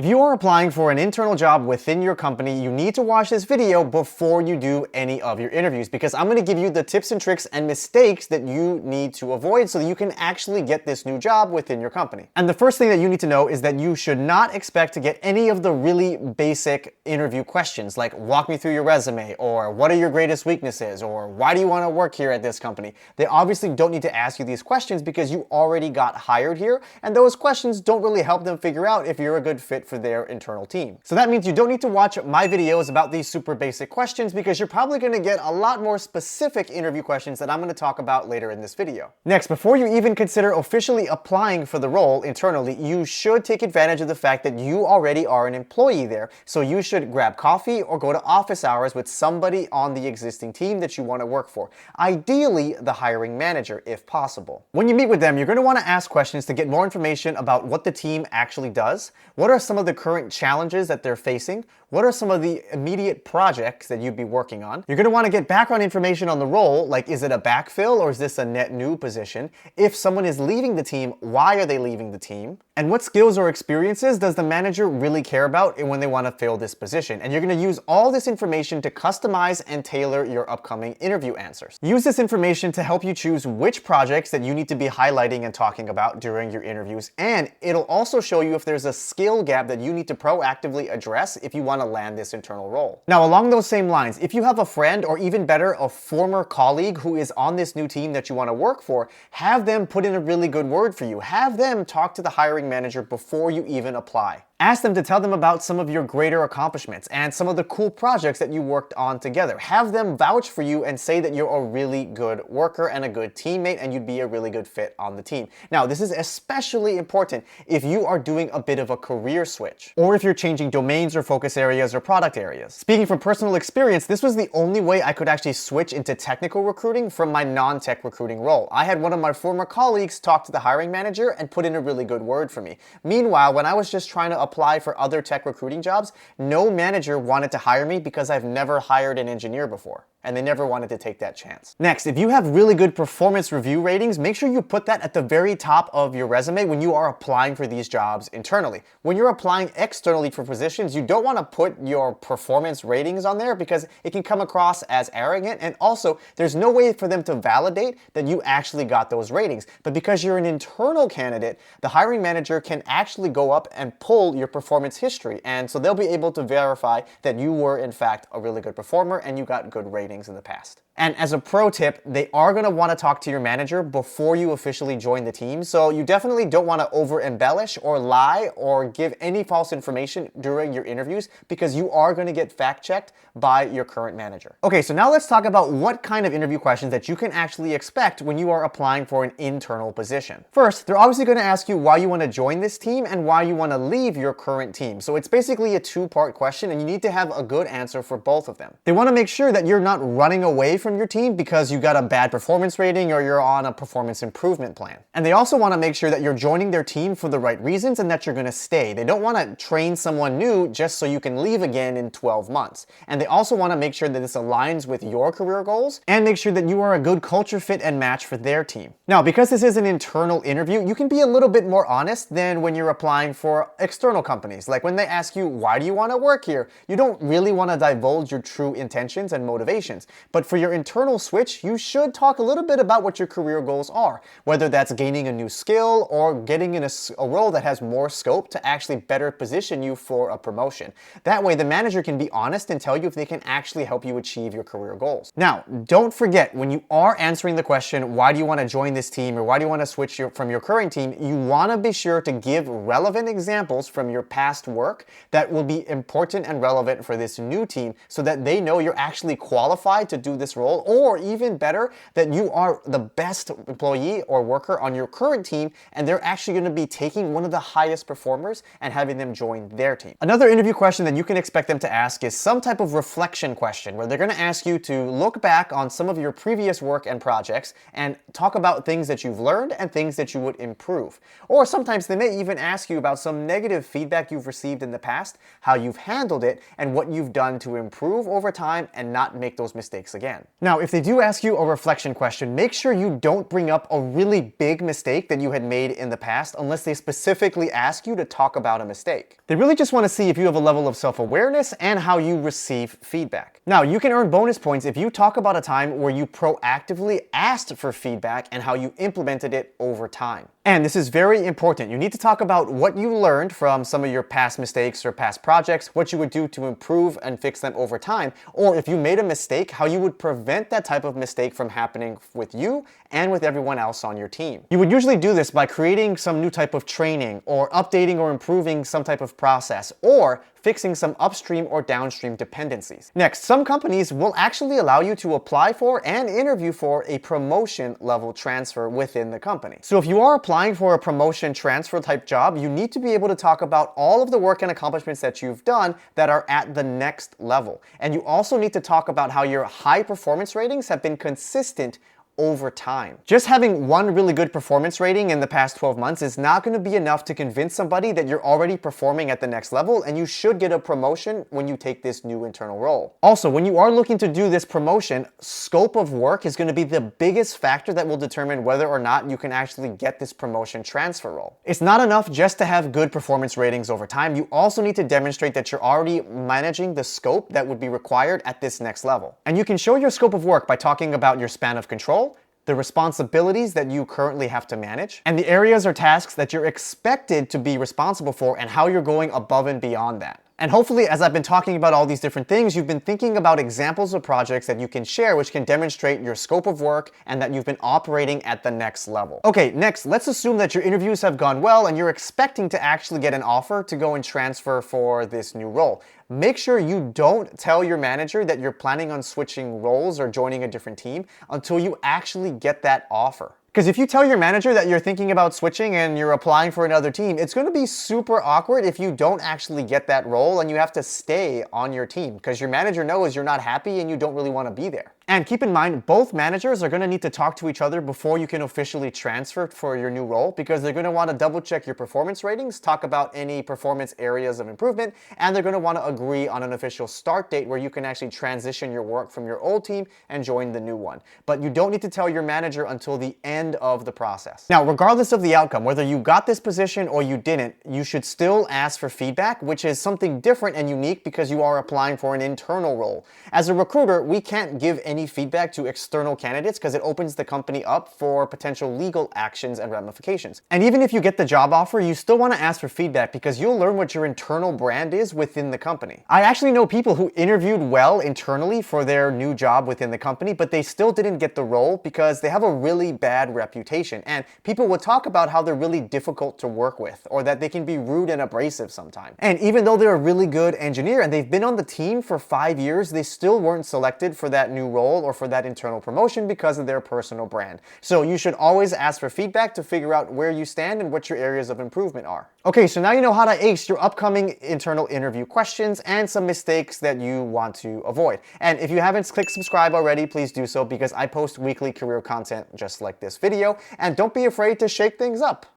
If you are applying for an internal job within your company, you need to watch this video before you do any of your interviews, because I'm going to give you the tips and tricks and mistakes that you need to avoid so that you can actually get this new job within your company. And the first thing that you need to know is that you should not expect to get any of the really basic interview questions like walk me through your resume, or what are your greatest weaknesses, or why do you want to work here at this company. They obviously don't need to ask you these questions because you already got hired here, and those questions don't really help them figure out if you're a good fit for their internal team. So that means you don't need to watch my videos about these super basic questions, because you're probably going to get a lot more specific interview questions that I'm going to talk about later in this video. Next, before you even consider officially applying for the role internally, you should take advantage of the fact that you already are an employee there. So you should grab coffee or go to office hours with somebody on the existing team that you want to work for. Ideally, the hiring manager, if possible. When you meet with them, you're going to want to ask questions to get more information about what the team actually does. What are some of the current challenges that they're facing? What are some of the immediate projects that you'd be working on? You're going to want to get background information on the role, like is it a backfill or is this a net new position? If someone is leaving the team, why are they leaving the team? And what skills or experiences does the manager really care about when they want to fill this position? And you're going to use all this information to customize and tailor your upcoming interview answers. Use this information to help you choose which projects that you need to be highlighting and talking about during your interviews, and it'll also show you if there's a skill gap that you need to proactively address if you want to land this internal role. Now, along those same lines, if you have a friend, or even better, a former colleague who is on this new team that you want to work for, have them put in a really good word for you. Have them talk to the hiring manager before you even apply. Ask them to tell them about some of your greater accomplishments and some of the cool projects that you worked on together. Have them vouch for you and say that you're a really good worker and a good teammate and you'd be a really good fit on the team. Now, this is especially important if you are doing a bit of a career switch, or if you're changing domains or focus areas or product areas. Speaking from personal experience, this was the only way I could actually switch into technical recruiting from my non-tech recruiting role. I had one of my former colleagues talk to the hiring manager and put in a really good word for me. Meanwhile, when I was just trying to apply for other tech recruiting jobs, no manager wanted to hire me because I've never hired an engineer before, and they never wanted to take that chance. Next, if you have really good performance review ratings, make sure you put that at the very top of your resume when you are applying for these jobs internally. When you're applying externally for positions, you don't want to put your performance ratings on there because it can come across as arrogant, and also there's no way for them to validate that you actually got those ratings. But because you're an internal candidate, the hiring manager can actually go up and pull your performance history, and so they'll be able to verify that you were in fact a really good performer and you got good ratings in the past. And as a pro tip, they are going to want to talk to your manager before you officially join the team, so you definitely don't want to over-embellish or lie or give any false information during your interviews, because you are going to get fact-checked by your current manager. Okay, so now let's talk about what kind of interview questions that you can actually expect when you are applying for an internal position. First, they're obviously going to ask you why you want to join this team and why you want to leave your current team. So it's basically a two-part question, and you need to have a good answer for both of them. They want to make sure that you're not running away from your team because you got a bad performance rating or you're on a performance improvement plan. And they also want to make sure that you're joining their team for the right reasons and that you're going to stay. They don't want to train someone new just so you can leave again in 12 months. And they also want to make sure that this aligns with your career goals and make sure that you are a good culture fit and match for their team. Now, because this is an internal interview, you can be a little bit more honest than when you're applying for external companies. Like when they ask you, why do you want to work here? You don't really want to divulge your true intentions and motivations. But for your internal switch, you should talk a little bit about what your career goals are, whether that's gaining a new skill or getting in a role that has more scope to actually better position you for a promotion. That way, the manager can be honest and tell you if they can actually help you achieve your career goals. Now, don't forget, when you are answering the question, why do you want to join this team or why do you want to switch from your current team, you want to be sure to give relevant examples from your past work that will be important and relevant for this new team so that they know you're actually qualified to do this role, or even better, that you are the best employee or worker on your current team and they're actually going to be taking one of the highest performers and having them join their team. Another interview question that you can expect them to ask is some type of reflection question where they're going to ask you to look back on some of your previous work and projects and talk about things that you've learned and things that you would improve. Or sometimes they may even ask you about some negative feedback you've received in the past, how you've handled it, and what you've done to improve over time and not make those those mistakes again. Now, if they do ask you a reflection question, make sure you don't bring up a really big mistake that you had made in the past unless they specifically ask you to talk about a mistake. They really just want to see if you have a level of self-awareness and how you receive feedback. Now, you can earn bonus points if you talk about a time where you proactively asked for feedback and how you implemented it over time. And this is very important. You need to talk about what you learned from some of your past mistakes or past projects, what you would do to improve and fix them over time, or if you made a mistake, how you would prevent that type of mistake from happening with you and with everyone else on your team. You would usually do this by creating some new type of training or updating or improving some type of process or fixing some upstream or downstream dependencies. Next, some companies will actually allow you to apply for and interview for a promotion level transfer within the company. So if you are applying for a promotion transfer type job, you need to be able to talk about all of the work and accomplishments that you've done that are at the next level. And you also need to talk about how your high performance ratings have been consistent over time. Just having one really good performance rating in the past 12 months is not going to be enough to convince somebody that you're already performing at the next level and you should get a promotion when you take this new internal role. Also, when you are looking to do this promotion, scope of work is going to be the biggest factor that will determine whether or not you can actually get this promotion transfer role. It's not enough just to have good performance ratings over time. You also need to demonstrate that you're already managing the scope that would be required at this next level. And you can show your scope of work by talking about your span of control, the responsibilities that you currently have to manage, and the areas or tasks that you're expected to be responsible for and how you're going above and beyond that. And hopefully, as I've been talking about all these different things, you've been thinking about examples of projects that you can share which can demonstrate your scope of work and that you've been operating at the next level. Okay, next, let's assume that your interviews have gone well and you're expecting to actually get an offer to go and transfer for this new role. Make sure you don't tell your manager that you're planning on switching roles or joining a different team until you actually get that offer. Because if you tell your manager that you're thinking about switching and you're applying for another team, it's going to be super awkward if you don't actually get that role and you have to stay on your team because your manager knows you're not happy and you don't really want to be there. And keep in mind, both managers are going to need to talk to each other before you can officially transfer for your new role because they're going to want to double check your performance ratings, talk about any performance areas of improvement, and they're going to want to agree on an official start date where you can actually transition your work from your old team and join the new one. But you don't need to tell your manager until the end of the process. Now, regardless of the outcome, whether you got this position or you didn't, you should still ask for feedback, which is something different and unique because you are applying for an internal role. As a recruiter, we can't give any feedback to external candidates because it opens the company up for potential legal actions and ramifications. And even if you get the job offer, you still want to ask for feedback because you'll learn what your internal brand is within the company. I actually know people who interviewed well internally for their new job within the company, but they still didn't get the role because they have a really bad reputation. And people would talk about how they're really difficult to work with or that they can be rude and abrasive sometimes. And even though they're a really good engineer and they've been on the team for 5 years, they still weren't selected for that new role or for that internal promotion because of their personal brand. So you should always ask for feedback to figure out where you stand and what your areas of improvement are. Okay, so now you know how to ace your upcoming internal interview questions and some mistakes that you want to avoid. And if you haven't clicked subscribe already, please do so because I post weekly career content just like this video. And don't be afraid to shake things up.